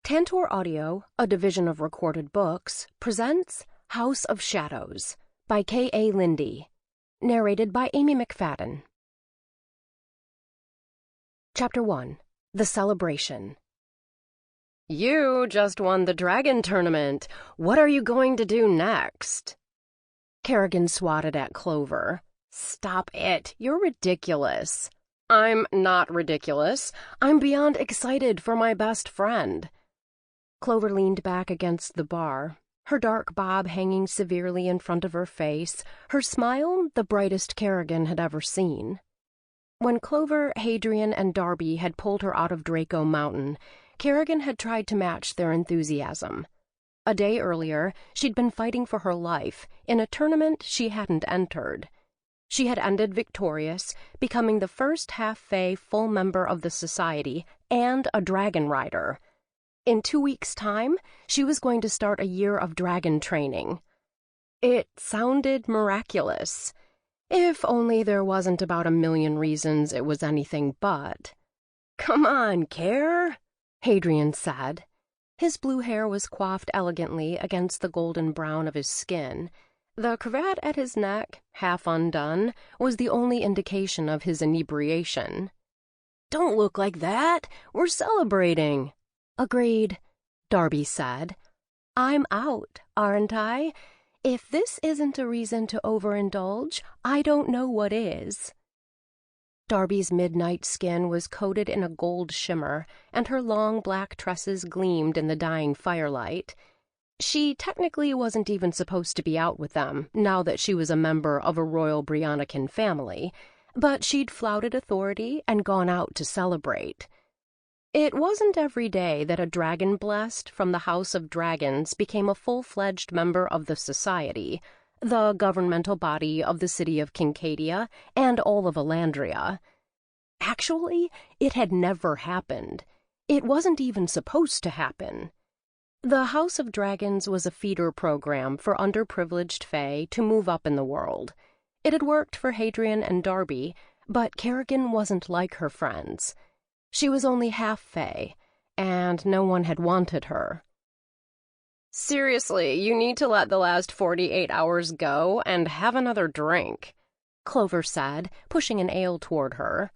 Tantor Audio, a division of Recorded Books, presents House of Shadows by K.A. Linde, narrated by Amy Mcfadden. Chapter 1. The Celebration. You just won the dragon tournament. What are you going to do next? Kerrigan swatted at Clover. Stop it. You're ridiculous. I'm not ridiculous. I'm beyond excited for my best friend. Clover leaned back against the bar, her dark bob hanging severely in front of her face, her smile the brightest Kerrigan had ever seen. When Clover, Hadrian, and Darby had pulled her out of Draco Mountain, Kerrigan had tried to match their enthusiasm. A day earlier, she'd been fighting for her life in a tournament she hadn't entered. She had ended victorious, becoming the first half-Fae full member of the society and a dragon rider. In 2 weeks' time, she was going to start a year of dragon training. It sounded miraculous. If only there wasn't about a million reasons it was anything but. "Come on, Ker," Hadrian said. His blue hair was coiffed elegantly against the golden brown of his skin. The cravat at his neck, half undone, was the only indication of his inebriation. "Don't look like that. We're celebrating." "Agreed," Darby said. "I'm out, aren't I? If this isn't a reason to overindulge, I don't know what is." Darby's midnight skin was coated in a gold shimmer, and her long black tresses gleamed in the dying firelight. She technically wasn't even supposed to be out with them, now that she was a member of a royal Briannican family, but she'd flouted authority and gone out to celebrate. It wasn't every day that a dragon-blessed from the House of Dragons became a full-fledged member of the Society, the governmental body of the city of Kincadia and all of Elandria. Actually, it had never happened. It wasn't even supposed to happen. The House of Dragons was a feeder program for underprivileged Fae to move up in the world. It had worked for Hadrian and Darby, but Kerrigan wasn't like her friends. She was only half-Fae, and no one had wanted her. "Seriously, you need to let the last 48 hours go and have another drink," Clover said, pushing an ale toward her.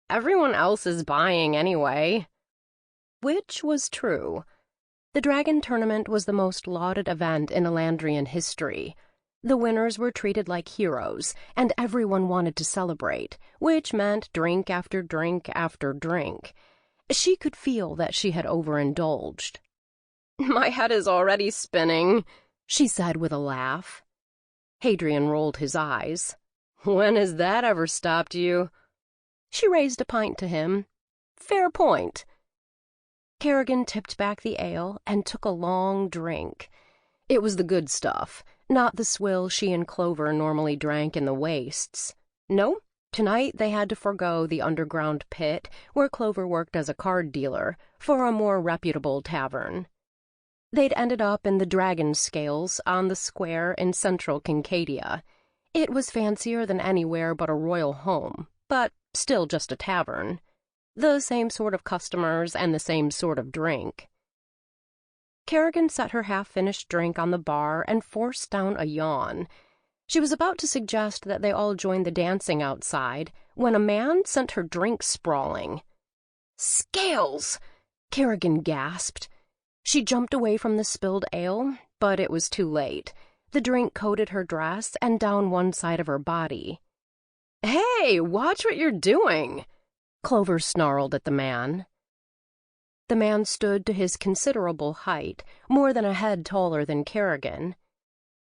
"Everyone else is buying anyway." Which was true. The Dragon Tournament was the most lauded event in Elandrian history. The winners were treated like heroes, and everyone wanted to celebrate, which meant drink after drink after drink. She could feel that she had overindulged. "My head is already spinning," she said with a laugh. Hadrian rolled his eyes. "When has that ever stopped you?" She raised a pint to him. "Fair point." Kerrigan tipped back the ale and took a long drink. It was the good stuff, not the swill she and Clover normally drank in the wastes. No, tonight they had to forgo the underground pit where Clover worked as a card dealer for a more reputable tavern. They'd ended up in the Dragon Scales on the square in central Kincadia. It was fancier than anywhere but a royal home, but still just a tavern. The same sort of customers and the same sort of drink. Kerrigan set her half-finished drink on the bar and forced down a yawn. She was about to suggest that they all join the dancing outside when a man sent her drink sprawling. "Scales!" Kerrigan gasped. She jumped away from the spilled ale, but it was too late. The drink coated her dress and down one side of her body. "Hey, watch what you're doing!" Clover snarled at the man. The man stood to his considerable height, more than a head taller than Kerrigan.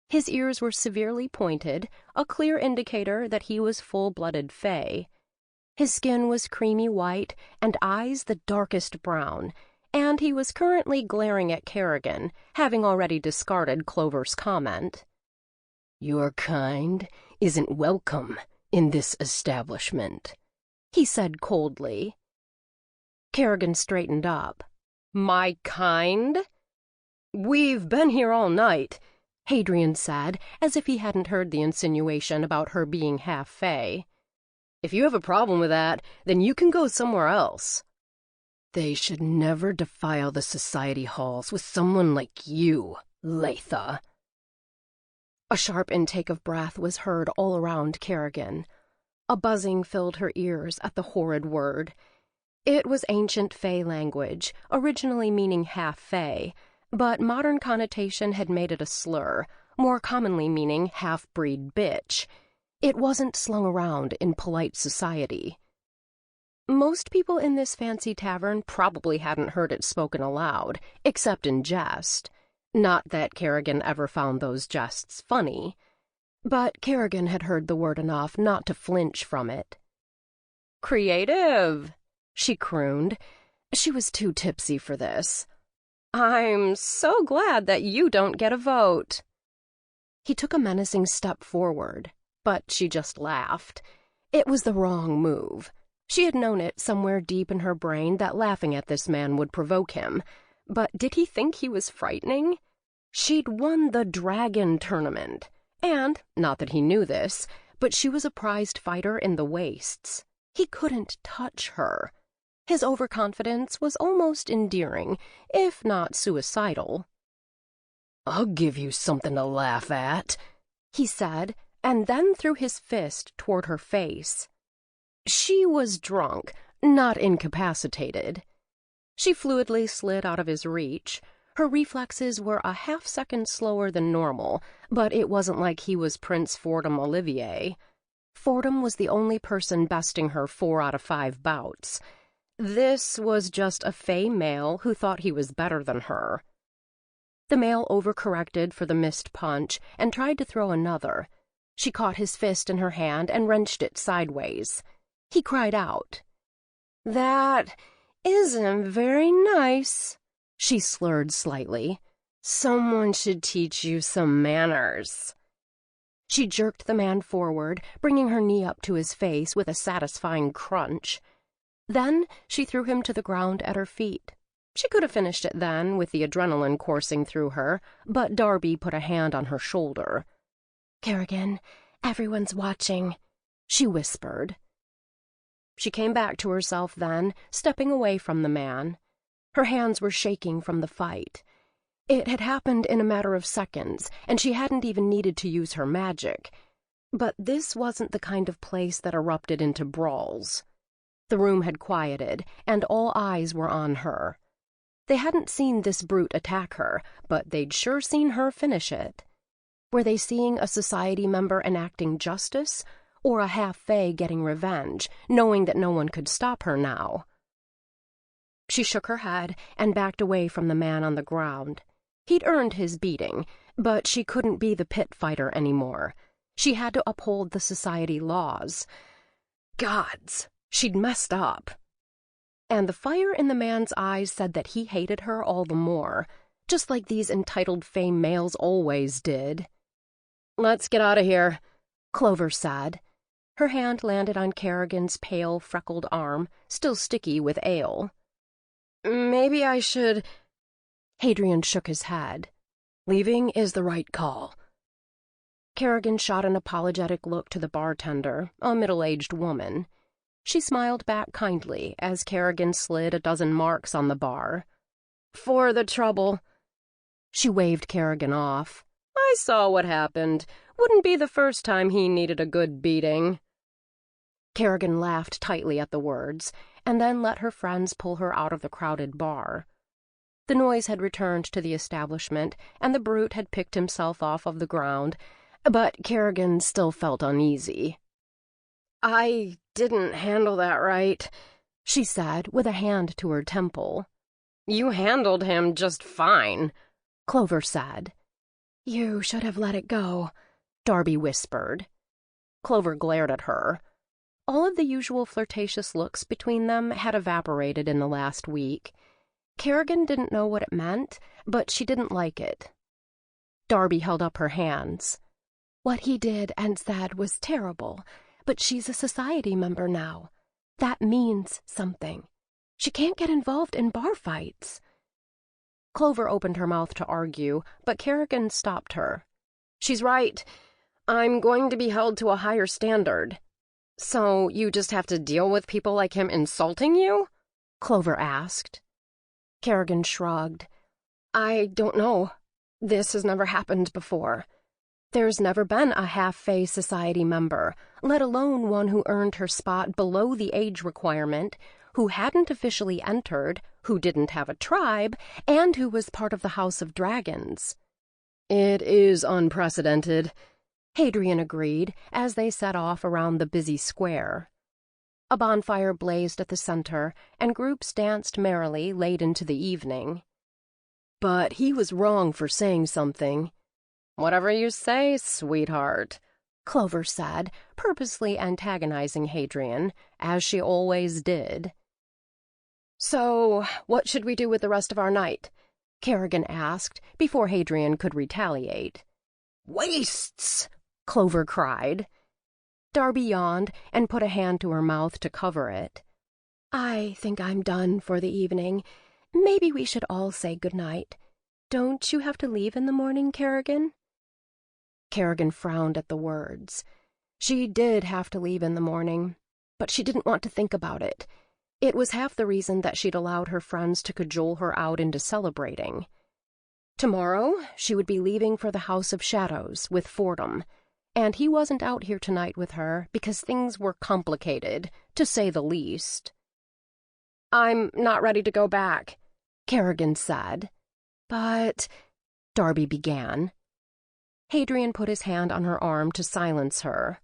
His ears were severely pointed, a clear indicator that he was full-blooded Fae. His skin was creamy white and eyes the darkest brown, and he was currently glaring at Kerrigan, having already discarded Clover's comment. "Your kind isn't welcome in this establishment," he said coldly. Kerrigan straightened up. "My kind?" "We've been here all night," Hadrian said, as if he hadn't heard the insinuation about her being half-Fae. "If you have a problem with that, then you can go somewhere else." They should never defile the society halls with someone like you, Latha. A sharp intake of breath was heard all around Kerrigan. A buzzing filled her ears at the horrid word. It was ancient Fae language, originally meaning half-Fae, but modern connotation had made it a slur, more commonly meaning half-breed bitch. It wasn't slung around in polite society. Most people in this fancy tavern probably hadn't heard it spoken aloud, except in jest. Not that Kerrigan ever found those jests funny. But Kerrigan had heard the word enough not to flinch from it. "Creative," she crooned. She was too tipsy for this. "I'm so glad that you don't get a vote." He took a menacing step forward, but she just laughed. It was the wrong move. She had known it somewhere deep in her brain that laughing at this man would provoke him. But did he think he was frightening? She'd won the Dragon Tournament. And, not that he knew this, but she was a prized fighter in the wastes. He couldn't touch her. His overconfidence was almost endearing, if not suicidal. "I'll give you something to laugh at," he said, and then threw his fist toward her face. She was drunk, not incapacitated. She fluidly slid out of his reach. Her reflexes were a half-second slower than normal, but it wasn't like he was Prince Fordham Ollivier. Fordham was the only person besting her 4 out of 5 bouts. This was just a Fae male who thought he was better than her. The male overcorrected for the missed punch and tried to throw another. She caught his fist in her hand and wrenched it sideways. He cried out. "That isn't very nice," she slurred slightly. "Someone should teach you some manners." She jerked the man forward, bringing her knee up to his face with a satisfying crunch. Then she threw him to the ground at her feet. She could have finished it then, with the adrenaline coursing through her, but Darby put a hand on her shoulder. "Kerrigan, everyone's watching," she whispered. She came back to herself then, stepping away from the man. Her hands were shaking from the fight. It had happened in a matter of seconds, and she hadn't even needed to use her magic. But this wasn't the kind of place that erupted into brawls. The room had quieted, and all eyes were on her. They hadn't seen this brute attack her, but they'd sure seen her finish it. Were they seeing a society member enacting justice, or a half-Fae getting revenge, knowing that no one could stop her now? She shook her head and backed away from the man on the ground. He'd earned his beating, but she couldn't be the pit fighter anymore. She had to uphold the society laws. Gods, she'd messed up. And the fire in the man's eyes said that he hated her all the more, just like these entitled Fae males always did. "Let's get out of here," Clover said. Her hand landed on Kerrigan's pale, freckled arm, still sticky with ale. "Maybe I should—" Hadrian shook his head. "Leaving is the right call." Kerrigan shot an apologetic look to the bartender, a middle-aged woman. She smiled back kindly as Kerrigan slid a dozen marks on the bar. "For the trouble." She waved Kerrigan off. "I saw what happened. Wouldn't be the first time he needed a good beating." Kerrigan laughed tightly at the words, and then let her friends pull her out of the crowded bar. The noise had returned to the establishment, and the brute had picked himself off of the ground, but Kerrigan still felt uneasy. "I didn't handle that right," she said, with a hand to her temple. "You handled him just fine," Clover said. "You should have let it go," Darby whispered. Clover glared at her. All of the usual flirtatious looks between them had evaporated in the last week. Kerrigan didn't know what it meant, but she didn't like it. Darby held up her hands. "What he did and said was terrible, but she's a society member now. That means something. She can't get involved in bar fights." Clover opened her mouth to argue, but Kerrigan stopped her. "She's right. I'm going to be held to a higher standard. So you just have to deal with people like him insulting you?" Clover asked. Kerrigan shrugged. I don't know. This has never happened before. There's never been a half-Fae society member, let alone one who earned her spot below the age requirement, who hadn't officially entered, who didn't have a tribe, and who was part of the House of Dragons. It is unprecedented, Hadrian agreed as they set off around the busy square. A bonfire blazed at the center, and groups danced merrily late into the evening. But he was wrong for saying something. Whatever you say, sweetheart, Clover said, purposely antagonizing Hadrian, as she always did. So, what should we do with the rest of our night? Kerrigan asked, before Hadrian could retaliate. Wastes! Clover cried. Darby yawned and put a hand to her mouth to cover it. I think I'm done for the evening. Maybe we should all say good night. Don't you have to leave in the morning, Kerrigan? Kerrigan frowned at the words. She did have to leave in the morning, but she didn't want to think about it. It was half the reason that she'd allowed her friends to cajole her out into celebrating. Tomorrow, she would be leaving for the House of Shadows with Fordham, and he wasn't out here tonight with her because things were complicated, to say the least. I'm not ready to go back, Kerrigan said. But, Darby began. Hadrian put his hand on her arm to silence her.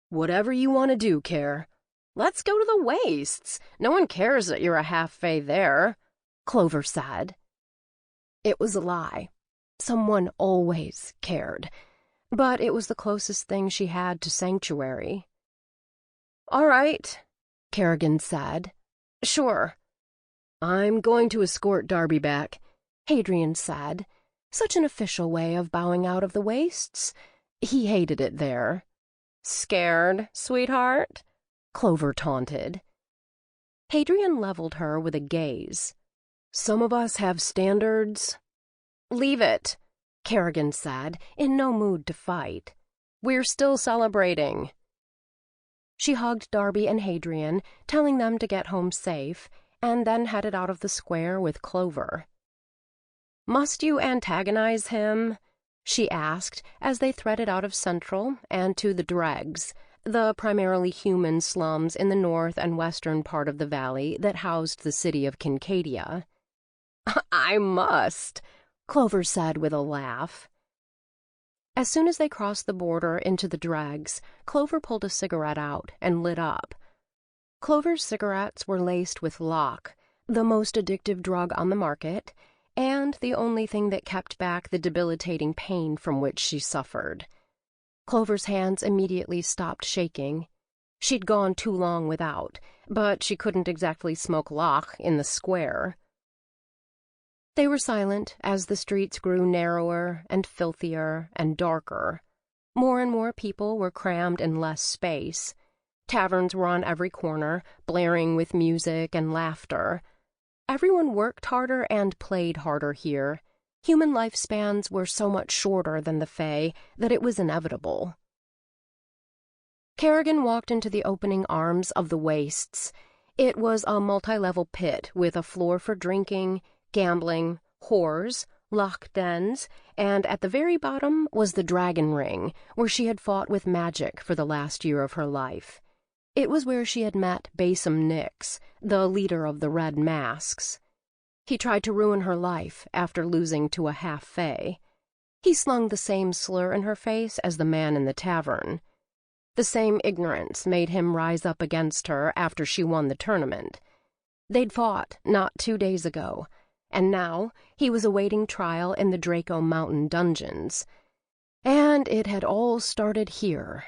Whatever you want to do, Care. Let's go to the Wastes. No one cares that you're a half-Fae there, Clover said. It was a lie. Someone always cared. But it was the closest thing she had to sanctuary. All right, Kerrigan said. Sure. I'm going to escort Darby back, Hadrian said. Such an official way of bowing out of the Wastes. He hated it there. Scared, sweetheart? Clover taunted. Hadrian leveled her with a gaze. Some of us have standards. Leave it, Kerrigan said, in no mood to fight. We're still celebrating. She hugged Darby and Hadrian, telling them to get home safe, and then headed out of the square with Clover. Must you antagonize him? She asked as they threaded out of Central and to the dregs, the primarily human slums in the north and western part of the valley that housed the city of Kincadia. I must, Clover said with a laugh. As soon as they crossed the border into the dregs, Clover pulled a cigarette out and lit up. Clover's cigarettes were laced with lock, the most addictive drug on the market, and the only thing that kept back the debilitating pain from which she suffered. Clover's hands immediately stopped shaking. She'd gone too long without, but she couldn't exactly smoke lock in the square. They were silent as the streets grew narrower and filthier and darker. More and more people were crammed in less space. Taverns were on every corner, blaring with music and laughter. Everyone worked harder and played harder here. Human lifespans were so much shorter than the Fae that it was inevitable. Kerrigan walked into the opening arms of the Wastes. It was a multi-level pit with a floor for drinking, gambling, whores, lock dens, and at the very bottom was the dragon ring, where she had fought with magic for the last year of her life. It was where she had met Basim Nix, the leader of the Red Masks. He tried to ruin her life after losing to a half-Fae. He slung the same slur in her face as the man in the tavern. The same ignorance made him rise up against her after she won the tournament. They'd fought not 2 days ago, and now he was awaiting trial in the Draco Mountain dungeons. And it had all started here.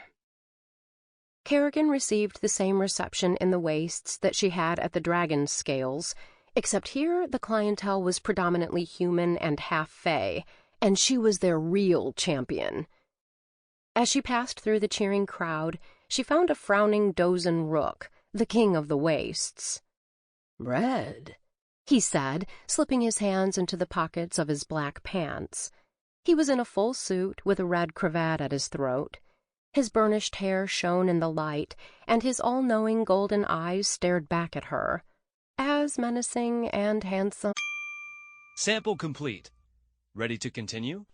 Kerrigan received the same reception in the Wastes that she had at the Dragon's Scales, except here the clientele was predominantly human and half-Fae, and she was their real champion. As she passed through the cheering crowd, she found a frowning Dozen Rook, the king of the Wastes. "Red," he said, slipping his hands into the pockets of his black pants. He was in a full suit with a red cravat at his throat. His burnished hair shone in the light, and his all-knowing golden eyes stared back at her. as menacing and handsome. Sample complete. Ready to continue?